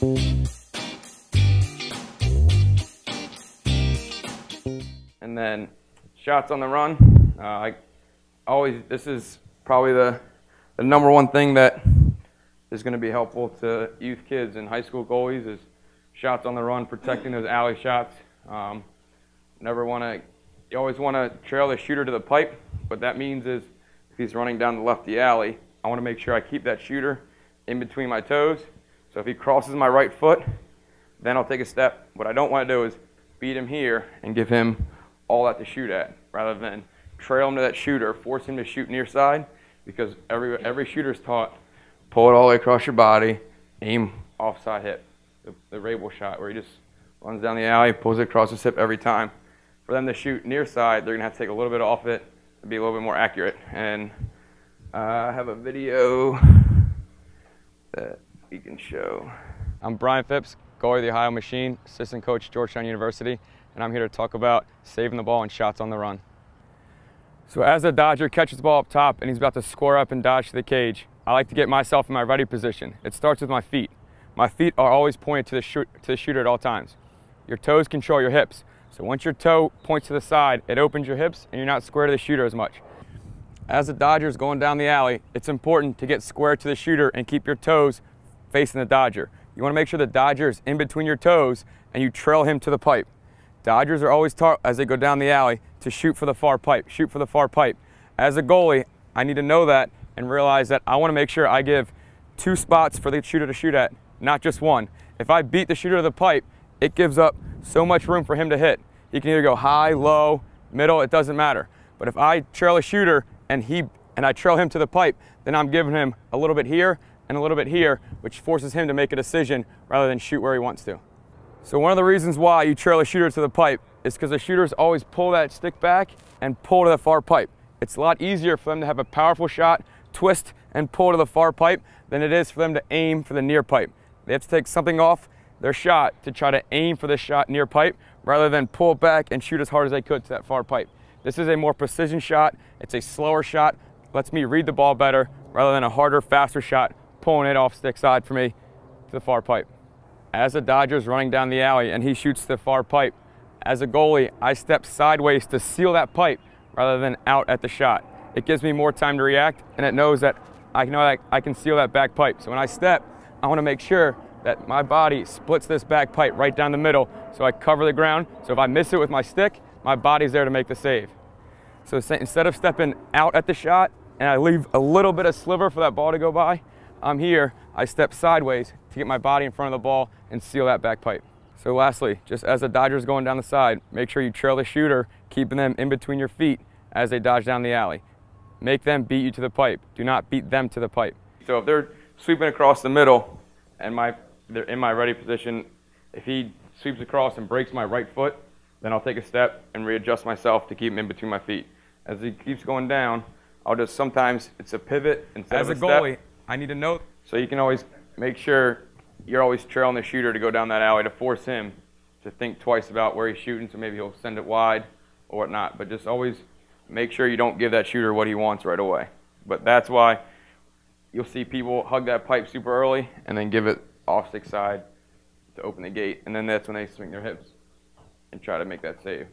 And then shots on the run. This is probably the number one thing that is going to be helpful to youth kids and high school goalies is shots on the run, protecting those alley shots. You always want to trail the shooter to the pipe. What that means is if he's running down the lefty alley, I want to make sure I keep that shooter in between my toes. So if he crosses my right foot, then I'll take a step. What I don't want to do is beat him here and give him all that to shoot at, rather than trail him to that shooter, force him to shoot near side, because every shooter's taught, pull it all the way across your body, aim offside hip, the Rabel shot where he just runs down the alley, pulls it across his hip every time. For them to shoot near side, they're going to have to take a little bit off it to be a little bit more accurate. And I have a video that we can show. I'm Brian Phipps, goalie of the Ohio Machine, assistant coach, Georgetown University, and I'm here to talk about saving the ball and shots on the run. So as the Dodger catches the ball up top and he's about to square up and dodge to the cage, I like to get myself in my ready position. It starts with my feet. My feet are always pointed to the shooter at all times. Your toes control your hips. So once your toe points to the side, it opens your hips and you're not square to the shooter as much. As the Dodger's going down the alley, it's important to get square to the shooter and keep your toes facing the Dodger. You want to make sure the Dodger is in between your toes and you trail him to the pipe. Dodgers are always taught as they go down the alley to shoot for the far pipe, shoot for the far pipe. As a goalie, I need to know that and realize that I want to make sure I give 2 spots for the shooter to shoot at, not just 1. If I beat the shooter to the pipe, it gives up so much room for him to hit. He can either go high, low, middle, it doesn't matter. But if I trail a shooter and I trail him to the pipe, then I'm giving him a little bit here and a little bit here, which forces him to make a decision rather than shoot where he wants to. So one of the reasons why you trail a shooter to the pipe is because the shooters always pull that stick back and pull to the far pipe. It's a lot easier for them to have a powerful shot, twist, and pull to the far pipe than it is for them to aim for the near pipe. They have to take something off their shot to try to aim for the shot near pipe rather than pull back and shoot as hard as they could to that far pipe. This is a more precision shot. It's a slower shot. Lets me read the ball better rather than a harder, faster shot pulling it off stick side for me to the far pipe. As the Dodger's running down the alley and he shoots to the far pipe, as a goalie, I step sideways to seal that pipe rather than out at the shot. It gives me more time to react, and it knows that I know that I can seal that back pipe. So when I step, I want to make sure that my body splits this back pipe right down the middle so I cover the ground. So if I miss it with my stick, my body's there to make the save. So instead of stepping out at the shot and I leave a little bit of sliver for that ball to go by, I'm here, I step sideways to get my body in front of the ball and seal that back pipe. So lastly, just as the Dodger's going down the side, make sure you trail the shooter, keeping them in between your feet as they dodge down the alley. Make them beat you to the pipe. Do not beat them to the pipe. So if they're sweeping across the middle and they're in my ready position, if he sweeps across and breaks my right foot, then I'll take a step and readjust myself to keep him in between my feet. As he keeps going down, I'll just sometimes it's a pivot instead of a step. As a goalie, I need to know. So you can always make sure you're always trailing the shooter to go down that alley to force him to think twice about where he's shooting, so maybe he'll send it wide or whatnot. But just always make sure you don't give that shooter what he wants right away. But that's why you'll see people hug that pipe super early and then give it off stick side to open the gate, and then that's when they swing their hips and try to make that save.